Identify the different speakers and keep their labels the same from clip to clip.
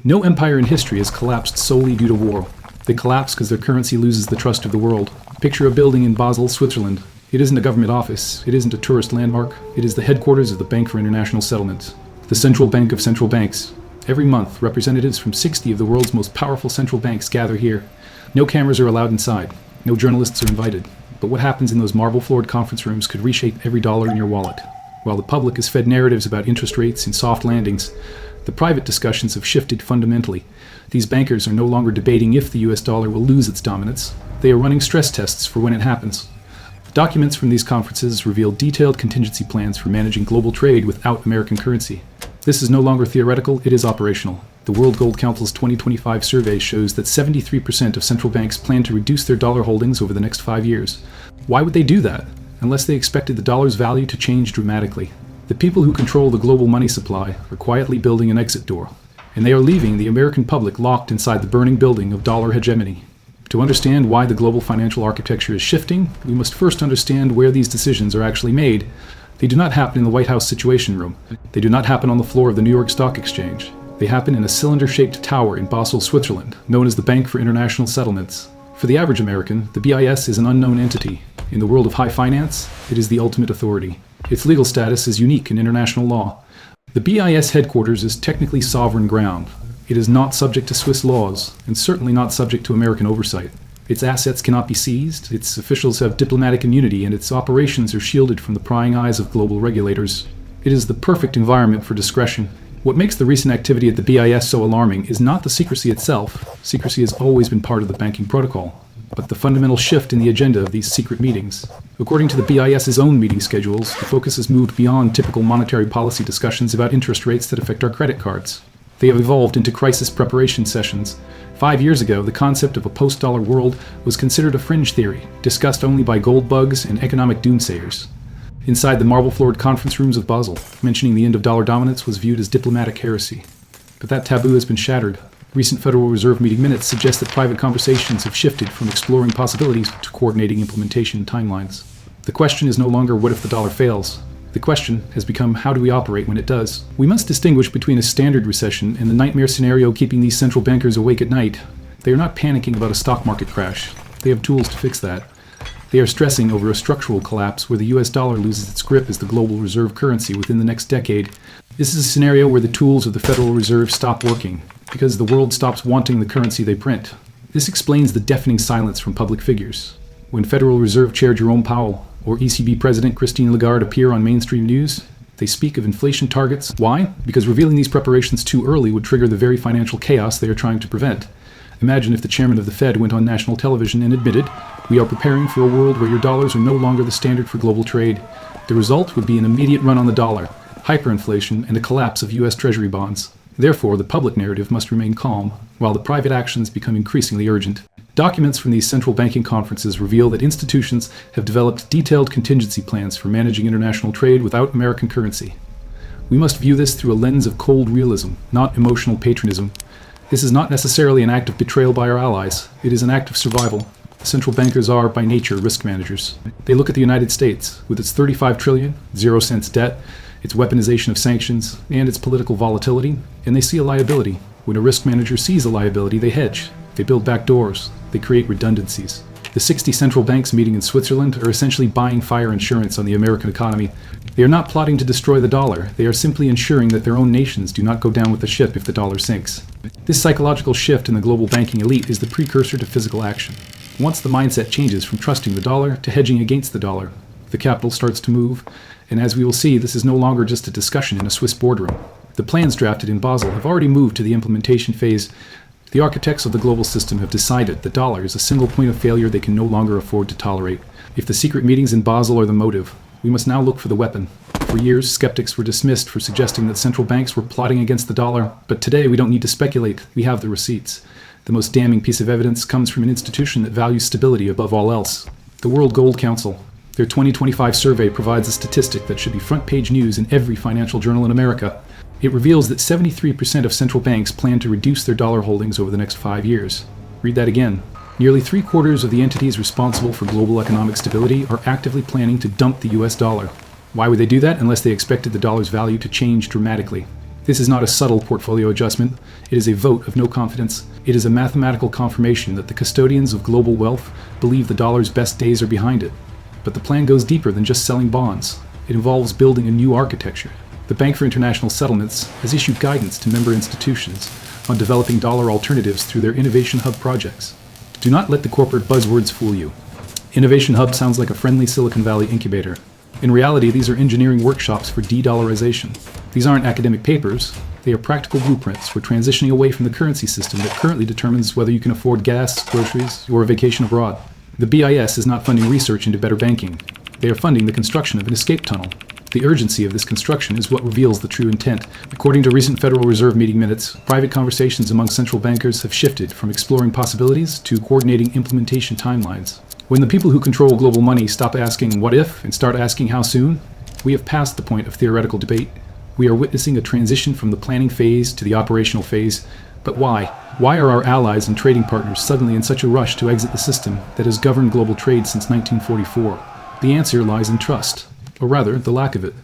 Speaker 1: No empire in history has collapsed solely due to war. They collapse because their currency loses the trust of the world. Picture a building in Basel, Switzerland. It isn't a government office. It isn't a tourist landmark. It is the headquarters of the Bank for International Settlements, the central bank of central banks. Every month, representatives from 60 of the world's most powerful central banks gather here. No cameras are allowed inside. No journalists are invited. But what happens in those marble-floored conference rooms could reshape every dollar in your wallet. While the public is fed narratives about interest rates and soft landings, the private discussions have shifted fundamentally. These bankers are no longer debating if the US dollar will lose its dominance. They are running stress tests for when it happens. Documents from these conferences reveal detailed contingency plans for managing global trade without American currency. This is no longer theoretical, it is operational. The World Gold Council's 2025 survey shows that 73% of central banks plan to reduce their dollar holdings over the next 5 years. Why would they do that? Unless they expected the dollar's value to change dramatically. The people who control the global money supply are quietly building an exit door, and they are leaving the American public locked inside the burning building of dollar hegemony. To understand why the global financial architecture is shifting, we must first understand where these decisions are actually made. They do not happen in the White House Situation Room. They do not happen on the floor of the New York Stock Exchange. They happen in a cylinder-shaped tower in Basel, Switzerland, known as the Bank for International Settlements. For the average American, the BIS is an unknown entity. In the world of high finance, it is the ultimate authority. Its legal status is unique in international law. The BIS headquarters is technically sovereign ground. It is not subject to Swiss laws, and certainly not subject to American oversight. Its assets cannot be seized, its officials have diplomatic immunity, and its operations are shielded from the prying eyes of global regulators. It is the perfect environment for discretion. What makes the recent activity at the BIS so alarming is not the secrecy itself. Secrecy has always been part of the banking protocol, but the fundamental shift in the agenda of these secret meetings. According to the BIS's own meeting schedules, the focus has moved beyond typical monetary policy discussions about interest rates that affect our credit cards. They have evolved into crisis preparation sessions. 5 years ago, the concept of a post-dollar world was considered a fringe theory, discussed only by gold bugs and economic doomsayers. Inside the marble-floored conference rooms of Basel, mentioning the end of dollar dominance was viewed as diplomatic heresy. But that taboo has been shattered. Recent Federal Reserve meeting minutes suggest that private conversations have shifted from exploring possibilities to coordinating implementation timelines. The question is no longer what if the dollar fails. The question has become how do we operate when it does? We must distinguish between a standard recession and the nightmare scenario keeping these central bankers awake at night. They are not panicking about a stock market crash. They have tools to fix that. They are stressing over a structural collapse where the US dollar loses its grip as the global reserve currency within the next decade. This is a scenario where the tools of the Federal Reserve stop working, because the world stops wanting the currency they print. This explains the deafening silence from public figures. When Federal Reserve Chair Jerome Powell or ECB President Christine Lagarde appear on mainstream news, they speak of inflation targets. Why? Because revealing these preparations too early would trigger the very financial chaos they are trying to prevent. Imagine if the chairman of the Fed went on national television and admitted, "We are preparing for a world where your dollars are no longer the standard for global trade." The result would be an immediate run on the dollar, hyperinflation, and a collapse of US Treasury bonds. Therefore, the public narrative must remain calm, while the private actions become increasingly urgent. Documents from these central banking conferences reveal that institutions have developed detailed contingency plans for managing international trade without American currency. We must view this through a lens of cold realism, not emotional patriotism. This is not necessarily an act of betrayal by our allies. It is an act of survival. Central bankers are, by nature, risk managers. They look at the United States, with its $35 trillion, 0 cents debt, its weaponization of sanctions, and its political volatility, and they see a liability. When a risk manager sees a liability, they hedge. They build back doors. They create redundancies. The 60 central banks meeting in Switzerland are essentially buying fire insurance on the American economy. They are not plotting to destroy the dollar. They are simply ensuring that their own nations do not go down with the ship if the dollar sinks. This psychological shift in the global banking elite is the precursor to physical action. Once the mindset changes from trusting the dollar to hedging against the dollar, the capital starts to move, and as we will see, this is no longer just a discussion in a Swiss boardroom. The plans drafted in Basel have already moved to the implementation phase. The architects of the global system have decided the dollar is a single point of failure they can no longer afford to tolerate. If the secret meetings in Basel are the motive, we must now look for the weapon. For years, skeptics were dismissed for suggesting that central banks were plotting against the dollar, but today we don't need to speculate. We have the receipts. The most damning piece of evidence comes from an institution that values stability above all else. The World Gold Council. Their 2025 survey provides a statistic that should be front-page news in every financial journal in America. It reveals that 73% of central banks plan to reduce their dollar holdings over the next 5 years. Read that again. Nearly 3/4 of the entities responsible for global economic stability are actively planning to dump the US dollar. Why would they do that unless they expected the dollar's value to change dramatically? This is not a subtle portfolio adjustment. It is a vote of no confidence. It is a mathematical confirmation that the custodians of global wealth believe the dollar's best days are behind it. But the plan goes deeper than just selling bonds. It involves building a new architecture. The Bank for International Settlements has issued guidance to member institutions on developing dollar alternatives through their Innovation Hub projects. Do not let the corporate buzzwords fool you. Innovation Hub sounds like a friendly Silicon Valley incubator. In reality, these are engineering workshops for de-dollarization. These aren't academic papers. They are practical blueprints for transitioning away from the currency system that currently determines whether you can afford gas, groceries, or a vacation abroad. The BIS is not funding research into better banking. They are funding the construction of an escape tunnel. The urgency of this construction is what reveals the true intent. According to recent Federal Reserve meeting minutes, private conversations among central bankers have shifted from exploring possibilities to coordinating implementation timelines. When the people who control global money stop asking what if and start asking how soon, we have passed the point of theoretical debate. We are witnessing a transition from the planning phase to the operational phase. But why? Why are our allies and trading partners suddenly in such a rush to exit the system that has governed global trade since 1944? The answer lies in trust, or rather, the lack of it.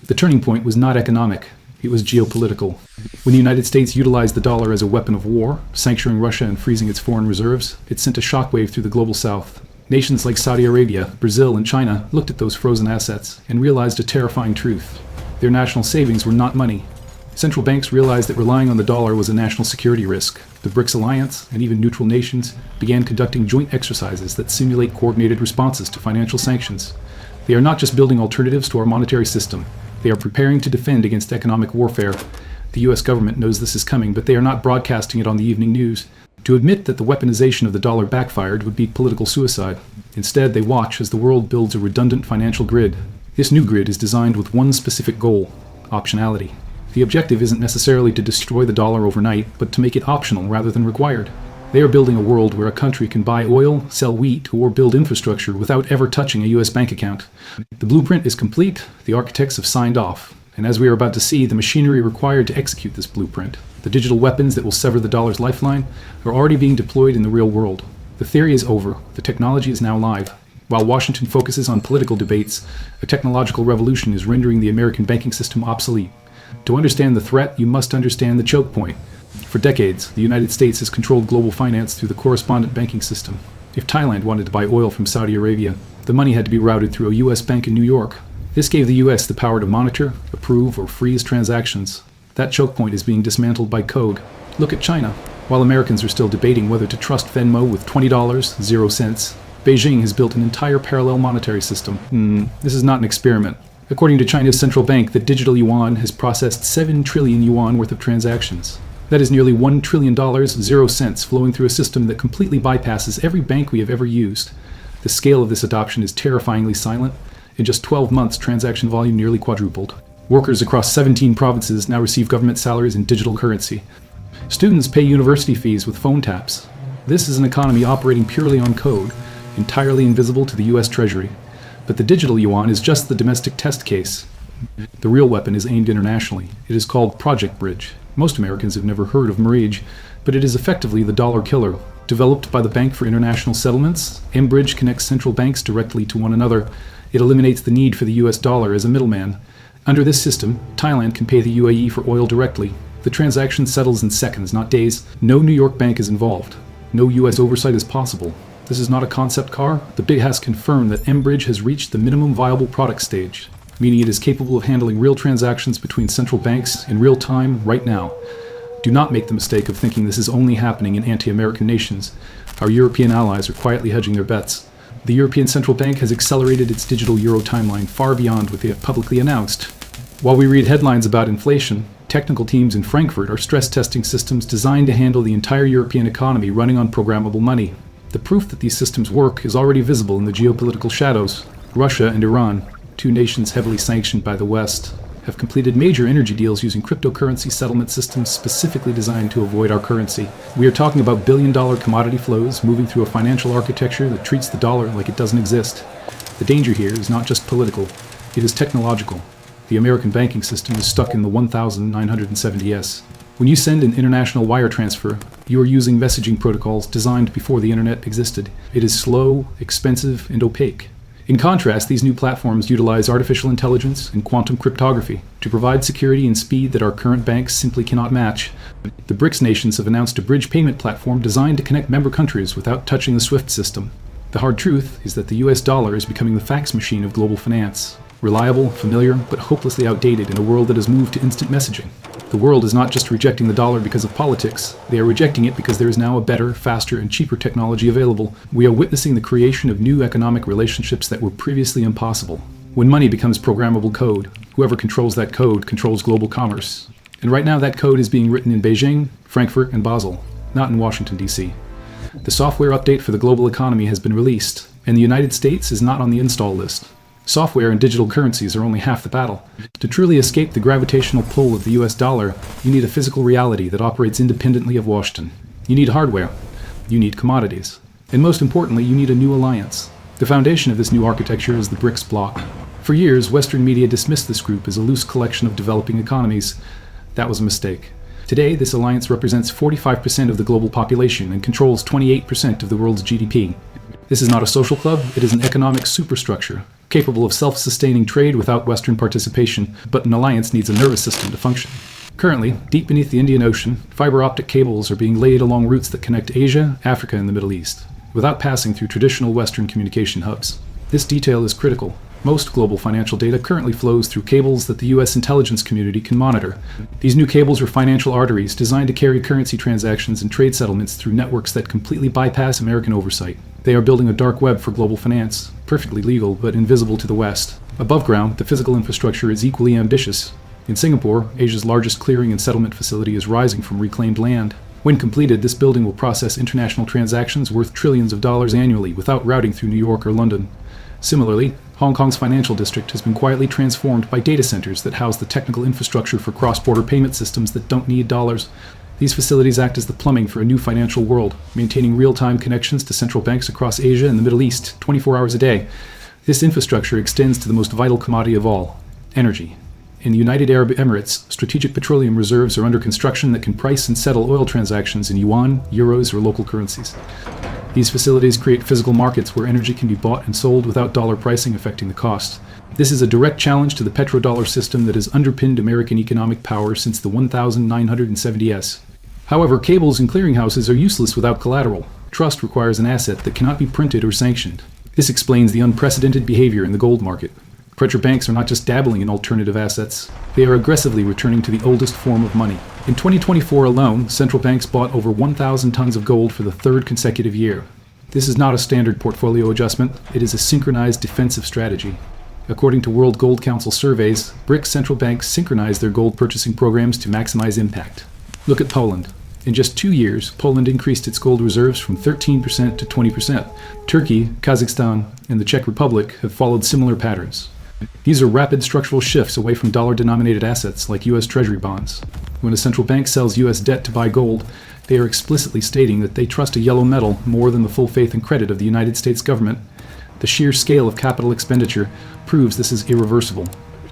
Speaker 1: The turning point was not economic. It was geopolitical. When the United States utilized the dollar as a weapon of war, sanctioning Russia and freezing its foreign reserves, it sent a shockwave through the global south. Nations like Saudi Arabia, Brazil, and China looked at those frozen assets and realized a terrifying truth. Their national savings were not money. Central banks realized that relying on the dollar was a national security risk. The BRICS alliance, and even neutral nations, began conducting joint exercises that simulate coordinated responses to financial sanctions. They are not just building alternatives to our monetary system. They are preparing to defend against economic warfare. The US government knows this is coming, but they are not broadcasting it on the evening news. To admit that the weaponization of the dollar backfired would be political suicide. Instead, they watch as the world builds a redundant financial grid. This new grid is designed with one specific goal: optionality. The objective isn't necessarily to destroy the dollar overnight, but to make it optional rather than required. They are building a world where a country can buy oil, sell wheat, or build infrastructure without ever touching a US bank account. The blueprint is complete, the architects have signed off, and as we are about to see, the machinery required to execute this blueprint, the digital weapons that will sever the dollar's lifeline, are already being deployed in the real world. The theory is over, the technology is now live. While Washington focuses on political debates, a technological revolution is rendering the American banking system obsolete. To understand the threat, you must understand the choke point. For decades, the United States has controlled global finance through the correspondent banking system. If Thailand wanted to buy oil from Saudi Arabia, the money had to be routed through a US bank in New York. This gave the US the power to monitor, approve, or freeze transactions. That choke point is being dismantled by code. Look at China. While Americans are still debating whether to trust Venmo with $20, 0 cents, Beijing has built an entire parallel monetary system. This is not an experiment. According to China's central bank, the digital yuan has processed 7 trillion yuan worth of transactions. That is nearly $1 trillion, 0 cents, flowing through a system that completely bypasses every bank we have ever used. The scale of this adoption is terrifyingly silent. In just 12 months, transaction volume nearly quadrupled. Workers across 17 provinces now receive government salaries in digital currency. Students pay university fees with phone taps. This is an economy operating purely on code, entirely invisible to the US Treasury. But the digital yuan is just the domestic test case. The real weapon is aimed internationally. It is called Project Bridge. Most Americans have never heard of Marige, but it is effectively the dollar killer. Developed by the Bank for International Settlements, mBridge connects central banks directly to one another. It eliminates the need for the US dollar as a middleman. Under this system, Thailand can pay the UAE for oil directly. The transaction settles in seconds, not days. No New York bank is involved. No US oversight is possible. This is not a concept car. The BIG has confirmed that mBridge has reached the minimum viable product stage, meaning it is capable of handling real transactions between central banks in real time right now. Do not make the mistake of thinking this is only happening in anti-American nations. Our European allies are quietly hedging their bets. The European Central Bank has accelerated its digital euro timeline far beyond what they have publicly announced. While we read headlines about inflation, technical teams in Frankfurt are stress testing systems designed to handle the entire European economy running on programmable money. The proof that these systems work is already visible in the geopolitical shadows. Russia and Iran, two nations heavily sanctioned by the West, have completed major energy deals using cryptocurrency settlement systems specifically designed to avoid our currency. We are talking about billion-dollar commodity flows moving through a financial architecture that treats the dollar like it doesn't exist. The danger here is not just political, it is technological. The American banking system is stuck in the 1970s. When you send an international wire transfer, you are using messaging protocols designed before the internet existed. It is slow, expensive, and opaque. In contrast, these new platforms utilize artificial intelligence and quantum cryptography to provide security and speed that our current banks simply cannot match. The BRICS nations have announced a bridge payment platform designed to connect member countries without touching the SWIFT system. The hard truth is that the US dollar is becoming the fax machine of global finance. Reliable, familiar, but hopelessly outdated in a world that has moved to instant messaging. The world is not just rejecting the dollar because of politics. They are rejecting it because there is now a better, faster, and cheaper technology available. We are witnessing the creation of new economic relationships that were previously impossible. When money becomes programmable code, whoever controls that code controls global commerce. And right now that code is being written in Beijing, Frankfurt, and Basel, not in Washington, D.C. The software update for the global economy has been released, and the United States is not on the install list. Software and digital currencies are only half the battle. To truly escape the gravitational pull of the US dollar, you need a physical reality that operates independently of Washington. You need hardware. You need commodities. And most importantly, you need a new alliance. The foundation of this new architecture is the BRICS bloc. For years, Western media dismissed this group as a loose collection of developing economies. That was a mistake. Today, this alliance represents 45% of the global population and controls 28% of the world's GDP. This is not a social club, it is an economic superstructure, capable of self-sustaining trade without Western participation, but an alliance needs a nervous system to function. Currently, deep beneath the Indian Ocean, fiber optic cables are being laid along routes that connect Asia, Africa, and the Middle East, without passing through traditional Western communication hubs. This detail is critical. Most global financial data currently flows through cables that the US intelligence community can monitor. These new cables are financial arteries designed to carry currency transactions and trade settlements through networks that completely bypass American oversight. They are building a dark web for global finance, perfectly legal but invisible to the West. Above ground, the physical infrastructure is equally ambitious. In Singapore, Asia's largest clearing and settlement facility is rising from reclaimed land. When completed, this building will process international transactions worth trillions of dollars annually without routing through New York or London. Similarly, Hong Kong's financial district has been quietly transformed by data centers that house the technical infrastructure for cross-border payment systems that don't need dollars. These facilities act as the plumbing for a new financial world, maintaining real-time connections to central banks across Asia and the Middle East 24 hours a day. This infrastructure extends to the most vital commodity of all, energy. In the United Arab Emirates, strategic petroleum reserves are under construction that can price and settle oil transactions in yuan, euros, or local currencies. These facilities create physical markets where energy can be bought and sold without dollar pricing affecting the cost. This is a direct challenge to the petrodollar system that has underpinned American economic power since the 1970s. However, cables and clearinghouses are useless without collateral. Trust requires an asset that cannot be printed or sanctioned. This explains the unprecedented behavior in the gold market. Pressure banks are not just dabbling in alternative assets, they are aggressively returning to the oldest form of money. In 2024 alone, central banks bought over 1,000 tons of gold for the third consecutive year. This is not a standard portfolio adjustment, it is a synchronized defensive strategy. According to World Gold Council surveys, BRICS central banks synchronize their gold purchasing programs to maximize impact. Look at Poland. In just 2 years, Poland increased its gold reserves from 13% to 20%. Turkey, Kazakhstan, and the Czech Republic have followed similar patterns. These are rapid structural shifts away from dollar-denominated assets like U.S. Treasury bonds. When a central bank sells U.S. debt to buy gold, they are explicitly stating that they trust a yellow metal more than the full faith and credit of the United States government. The sheer scale of capital expenditure proves this is irreversible.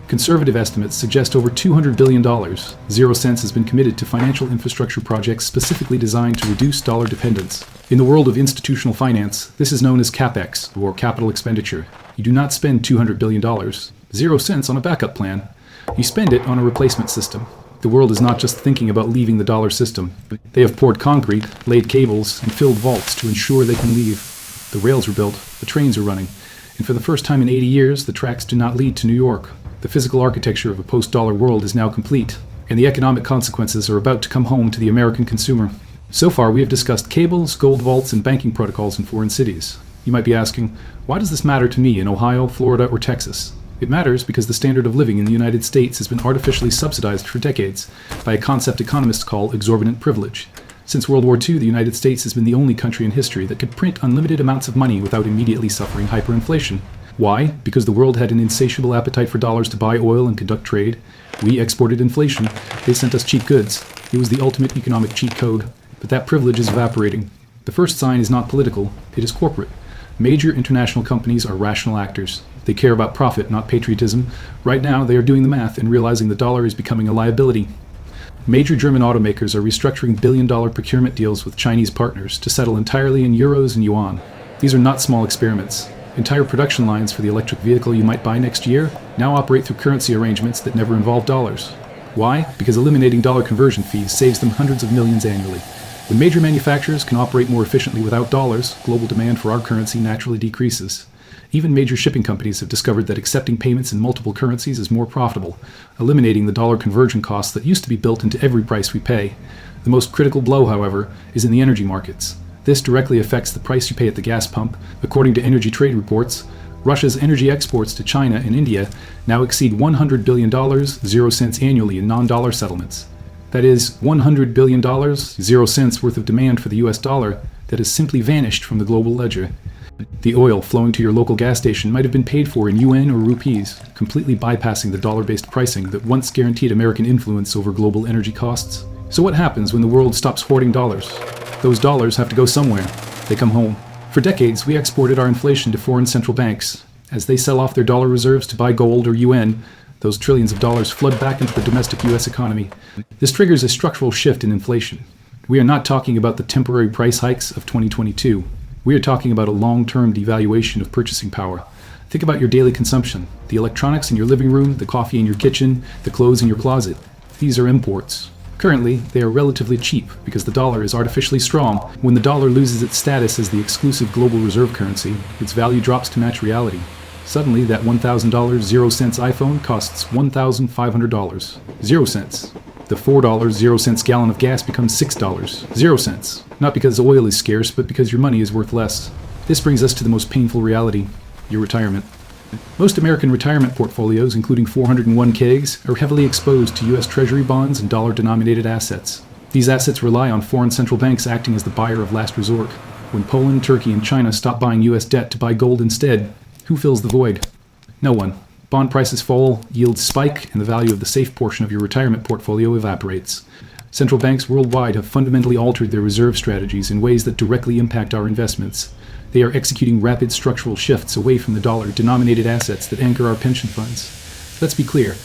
Speaker 1: Conservative estimates suggest over $200 billion, 0 cents, has been committed to financial infrastructure projects specifically designed to reduce dollar dependence. In the world of institutional finance, this is known as CapEx, or capital expenditure. You do not spend $200 billion, 0 cents, on a backup plan. You spend it on a replacement system. The world is not just thinking about leaving the dollar system. They have poured concrete, laid cables, and filled vaults to ensure they can leave. The rails are built, the trains are running, and for the first time in 80 years, the tracks do not lead to New York. The physical architecture of a post-dollar world is now complete, and the economic consequences are about to come home to the American consumer. So far, we have discussed cables, gold vaults, and banking protocols in foreign cities. You might be asking, why does this matter to me in Ohio, Florida, or Texas? It matters because the standard of living in the United States has been artificially subsidized for decades by a concept economists call exorbitant privilege. Since World War II, the United States has been the only country in history that could print unlimited amounts of money without immediately suffering hyperinflation. Why? Because the world had an insatiable appetite for dollars to buy oil and conduct trade. We exported inflation. They sent us cheap goods. It was the ultimate economic cheat code. But that privilege is evaporating. The first sign is not political, it is corporate. Major international companies are rational actors. They care about profit, not patriotism. Right now, they are doing the math and realizing the dollar is becoming a liability. Major German automakers are restructuring billion-dollar procurement deals with Chinese partners to settle entirely in euros and yuan. These are not small experiments. Entire production lines for the electric vehicle you might buy next year now operate through currency arrangements that never involve dollars. Why? Because eliminating dollar conversion fees saves them hundreds of millions annually. When major manufacturers can operate more efficiently without dollars, global demand for our currency naturally decreases. Even major shipping companies have discovered that accepting payments in multiple currencies is more profitable, eliminating the dollar conversion costs that used to be built into every price we pay. The most critical blow, however, is in the energy markets. This directly affects the price you pay at the gas pump. According to energy trade reports, Russia's energy exports to China and India now exceed $100 billion, 0 cents annually in non-dollar settlements. That is, $100 billion, 0 cents worth of demand for the US dollar that has simply vanished from the global ledger. The oil flowing to your local gas station might have been paid for in UN or rupees, completely bypassing the dollar-based pricing that once guaranteed American influence over global energy costs. So what happens when the world stops hoarding dollars? Those dollars have to go somewhere. They come home. For decades, we exported our inflation to foreign central banks. As they sell off their dollar reserves to buy gold or UN, those trillions of dollars flood back into the domestic US economy. This triggers a structural shift in inflation. We are not talking about the temporary price hikes of 2022. We are talking about a long-term devaluation of purchasing power. Think about your daily consumption, the electronics in your living room, the coffee in your kitchen, the clothes in your closet. These are imports. Currently, they are relatively cheap because the dollar is artificially strong. When the dollar loses its status as the exclusive global reserve currency, its value drops to match reality. Suddenly, that $1,000 0 cents iPhone costs $1,500, 0 cents. The $4 0 cents gallon of gas becomes $6, 0 cents. Not because oil is scarce, but because your money is worth less. This brings us to the most painful reality, your retirement. Most American retirement portfolios, including 401ks, are heavily exposed to U.S. Treasury bonds and dollar-denominated assets. These assets rely on foreign central banks acting as the buyer of last resort. When Poland, Turkey, and China stop buying U.S. debt to buy gold instead, who fills the void? No one. Bond prices fall, yields spike, and the value of the safe portion of your retirement portfolio evaporates. Central banks worldwide have fundamentally altered their reserve strategies in ways that directly impact our investments. They are executing rapid structural shifts away from the dollar-denominated assets that anchor our pension funds. Let's be clear.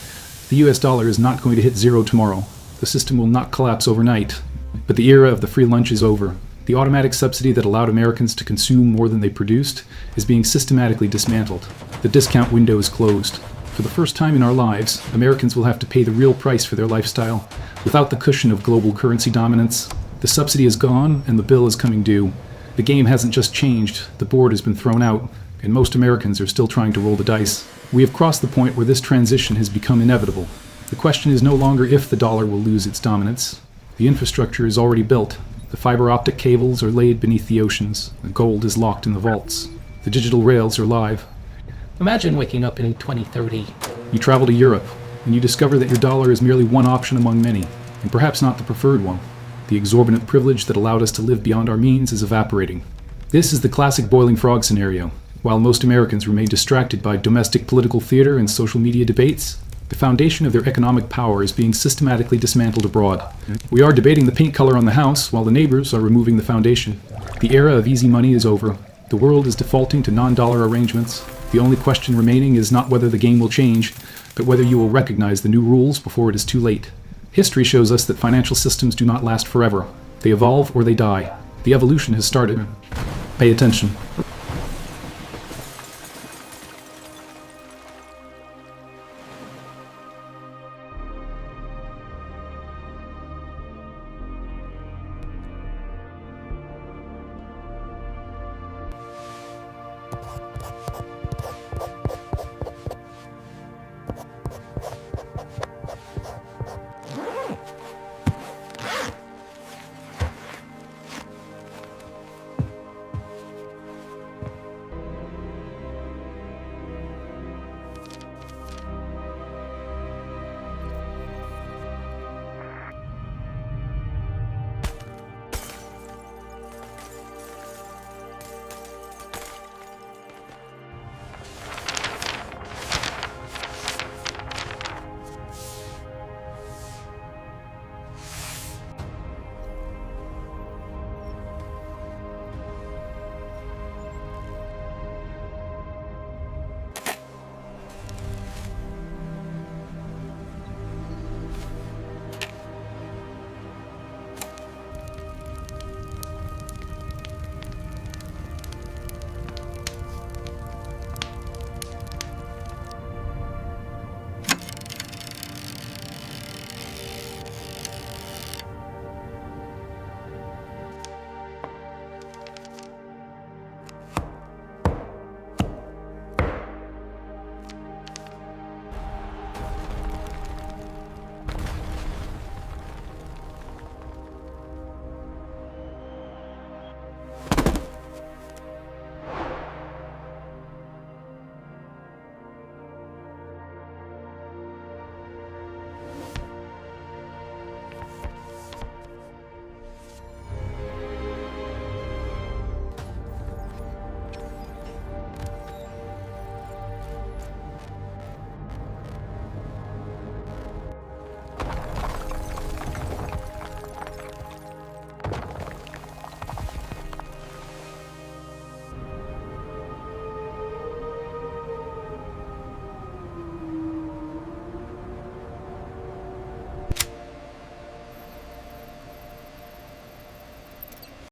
Speaker 1: The US dollar is not going to hit zero tomorrow. The system will not collapse overnight. But the era of the free lunch is over. The automatic subsidy that allowed Americans to consume more than they produced is being systematically dismantled. The discount window is closed. For the first time in our lives, Americans will have to pay the real price for their lifestyle. Without the cushion of global currency dominance, the subsidy is gone and the bill is coming due. The game hasn't just changed, the board has been thrown out, and most Americans are still trying to roll the dice. We have crossed the point where this transition has become inevitable. The question is no longer if the dollar will lose its dominance. The infrastructure is already built. The fiber optic cables are laid beneath the oceans. The gold is locked in the vaults. The digital rails are live.
Speaker 2: Imagine waking up in 2030.
Speaker 1: You travel to Europe, and you discover that your dollar is merely one option among many, and perhaps not the preferred one. The exorbitant privilege that allowed us to live beyond our means is evaporating. This is the classic boiling frog scenario. While most Americans remain distracted by domestic political theater and social media debates, the foundation of their economic power is being systematically dismantled abroad. We are debating the paint color on the house while the neighbors are removing the foundation. The era of easy money is over. The world is defaulting to non-dollar arrangements. The only question remaining is not whether the game will change, but whether you will recognize the new rules before it is too late. History shows us that financial systems do not last forever. They evolve or they die. The evolution has started. Pay attention.